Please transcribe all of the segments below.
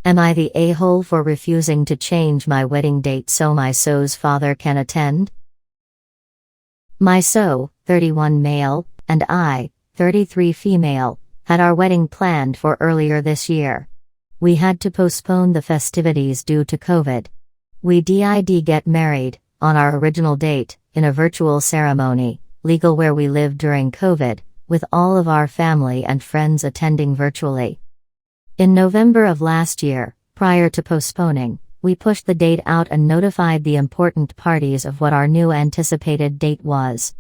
Am I the a-hole for refusing to change my wedding date so my so's father can attend? My so, 31 male, and I, 33 female, had our wedding planned for earlier this year. We had to postpone the festivities due to COVID. We did get married, on our original date, in a virtual ceremony, legal where we lived during COVID, with all of our family and friends attending virtually. In November of last year, prior to postponing, we pushed the date out and notified the important parties of what our new anticipated date was.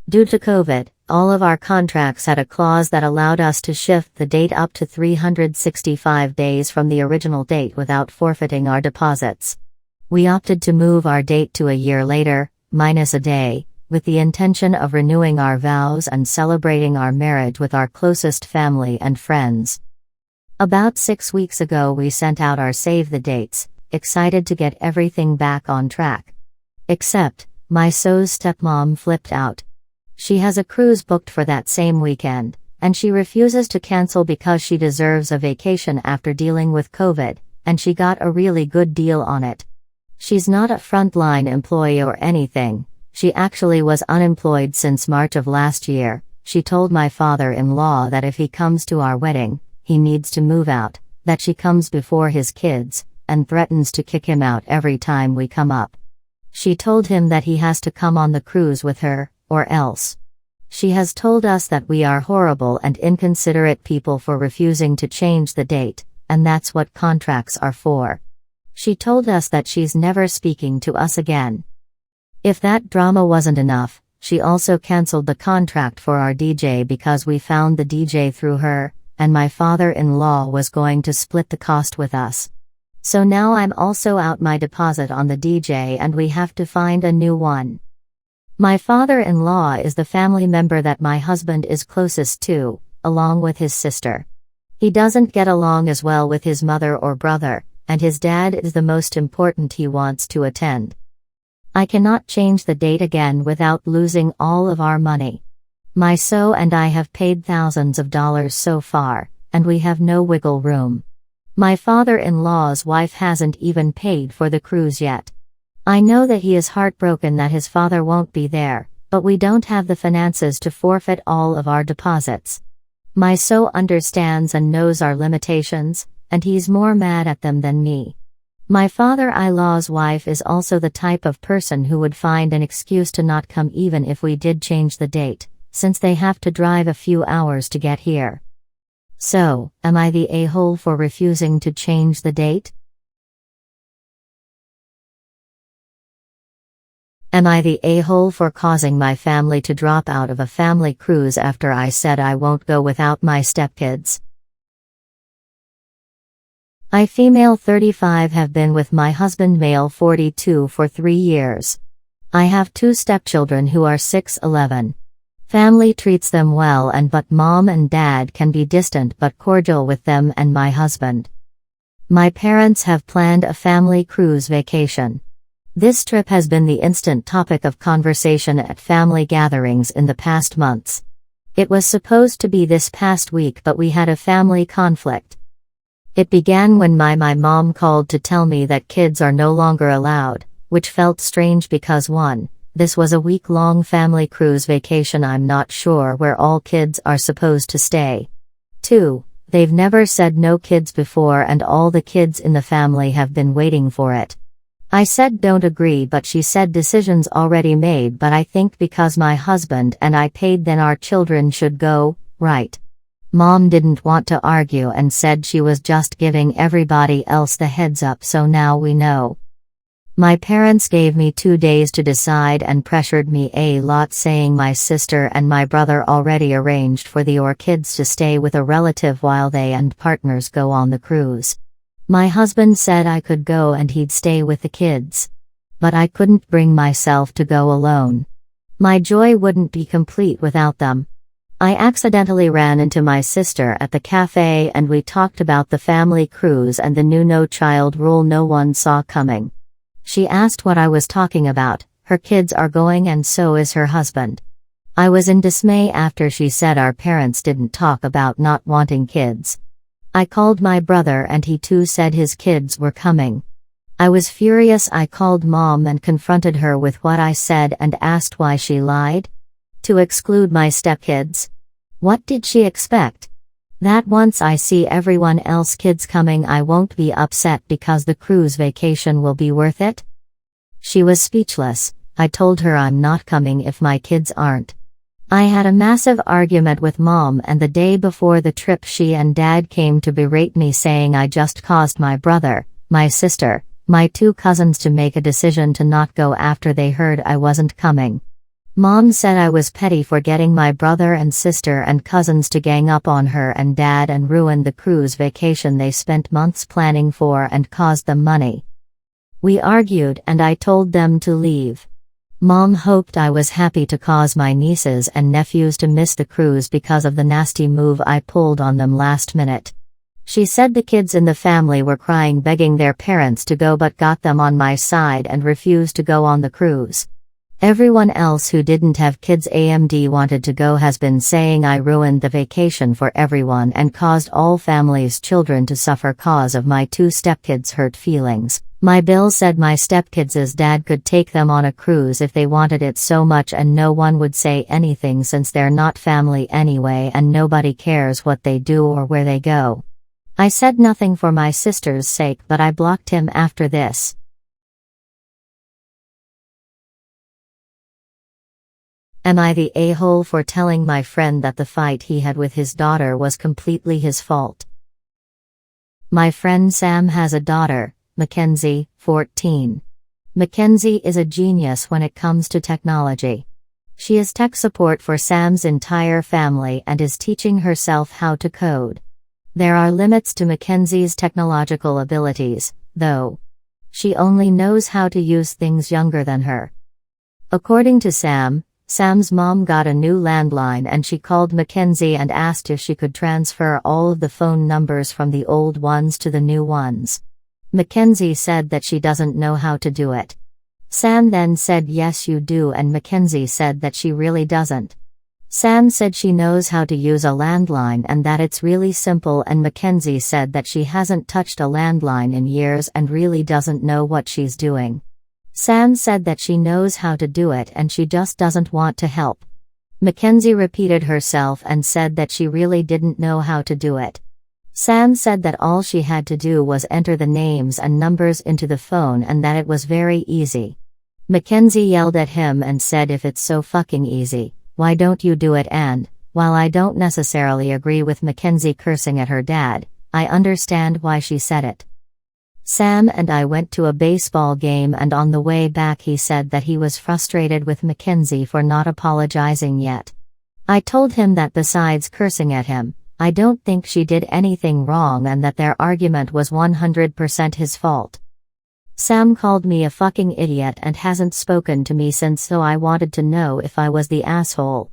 Due to COVID, all of our contracts had a clause that allowed us to shift the date up to 365 days from the original date without forfeiting our deposits. We opted to move our date to a year later, minus a day, with the intention of renewing our vows and celebrating our marriage with our closest family and friends. About 6 weeks ago we sent out our save the dates, excited to get everything back on track. Except, my so's stepmom flipped out. She has a cruise booked for that same weekend, and she refuses to cancel because she deserves a vacation after dealing with COVID, and she got a really good deal on it. She's not a frontline employee or anything, she actually was unemployed since March of last year. She told my father-in-law that if he comes to our wedding, he needs to move out, that she comes before his kids, and threatens to kick him out every time we come up. She told him that he has to come on the cruise with her, or else. She has told us that we are horrible and inconsiderate people for refusing to change the date, and that's what contracts are for. She told us that she's never speaking to us again. If that drama wasn't enough, she also canceled the contract for our DJ because we found the DJ through her, and my father-in-law was going to split the cost with us. So now I'm also out my deposit on the DJ and we have to find a new one. My father-in-law is the family member that my husband is closest to, along with his sister. He doesn't get along as well with his mother or brother, and his dad is the most important he wants to attend. I cannot change the date again without losing all of our money. My so and I have paid thousands of dollars so far, and we have no wiggle room. My father-in-law's wife hasn't even paid for the cruise yet. I know that he is heartbroken that his father won't be there, but we don't have the finances to forfeit all of our deposits. My so understands and knows our limitations, and he's more mad at them than me. My father-in-law's wife is also the type of person who would find an excuse to not come even if we did change the date, since they have to drive a few hours to get here. So, am I the a-hole for refusing to change the date? Am I the a-hole for causing my family to drop out of a family cruise after I said I won't go without my stepkids? I, female 35, have been with my husband, male 42, for 3 years. I have 2 stepchildren who are 6'11". Family treats them well but mom and dad can be distant but cordial with them and my husband. My parents have planned a family cruise vacation. This trip has been the instant topic of conversation at family gatherings in the past months. It was supposed to be this past week but we had a family conflict. It began when my mom called to tell me that kids are no longer allowed, which felt strange because 1, this was a week-long family cruise vacation. I'm not sure where all kids are supposed to stay. 2, they've never said no kids before and all the kids in the family have been waiting for it. I said don't agree but she said decisions already made but I think because my husband and I paid then our children should go, right? Mom didn't want to argue and said she was just giving everybody else the heads up so now we know. My parents gave me 2 days to decide and pressured me a lot saying my sister and my brother already arranged for the kids to stay with a relative while they and partners go on the cruise. My husband said I could go and he'd stay with the kids. But I couldn't bring myself to go alone. My joy wouldn't be complete without them. I accidentally ran into my sister at the cafe and we talked about the family cruise and the new no-child rule no one saw coming. She asked what I was talking about. Her kids are going and so is her husband. I was in dismay after she said our parents didn't talk about not wanting kids. I called my brother and he too said his kids were coming. I was furious. I called mom and confronted her with what I said and asked why she lied. To exclude my stepkids. What did she expect? That once I see everyone else kids coming I won't be upset because the cruise vacation will be worth it? She was speechless. I told her I'm not coming if my kids aren't. I had a massive argument with mom, and the day before the trip she and dad came to berate me, saying I just caused my brother, my sister, my 2 cousins to make a decision to not go after they heard I wasn't coming. Mom said I was petty for getting my brother and sister and cousins to gang up on her and dad and ruin the cruise vacation they spent months planning for and caused them money. We argued and I told them to leave. Mom hoped I was happy to cause my nieces and nephews to miss the cruise because of the nasty move I pulled on them last minute. She said the kids in the family were crying, begging their parents to go, but got them on my side and refused to go on the cruise. Everyone else who didn't have kids AMD wanted to go has been saying I ruined the vacation for everyone and caused all families' children to suffer cause of my 2 stepkids' hurt feelings. My bill said my stepkids' dad could take them on a cruise if they wanted it so much and no one would say anything since they're not family anyway and nobody cares what they do or where they go. I said nothing for my sister's sake, but I blocked him after this. Am I the a-hole for telling my friend that the fight he had with his daughter was completely his fault? My friend Sam has a daughter, Mackenzie, 14. Mackenzie is a genius when it comes to technology. She is tech support for Sam's entire family and is teaching herself how to code. There are limits to Mackenzie's technological abilities, though. She only knows how to use things younger than her. According to Sam, Sam's mom got a new landline and she called Mackenzie and asked if she could transfer all of the phone numbers from the old ones to the new ones. Mackenzie said that she doesn't know how to do it. Sam then said yes you do, and Mackenzie said that she really doesn't. Sam said she knows how to use a landline and that it's really simple, and Mackenzie said that she hasn't touched a landline in years and really doesn't know what she's doing. Sam said that she knows how to do it and she just doesn't want to help. Mackenzie repeated herself and said that she really didn't know how to do it. Sam said that all she had to do was enter the names and numbers into the phone and that it was very easy. Mackenzie yelled at him and said, if it's so fucking easy, why don't you do it? And, while I don't necessarily agree with Mackenzie cursing at her dad, I understand why she said it. Sam and I went to a baseball game and on the way back he said that he was frustrated with Mackenzie for not apologizing yet. I told him that besides cursing at him, I don't think she did anything wrong and that their argument was 100% his fault. Sam called me a fucking idiot and hasn't spoken to me since, so I wanted to know if I was the asshole.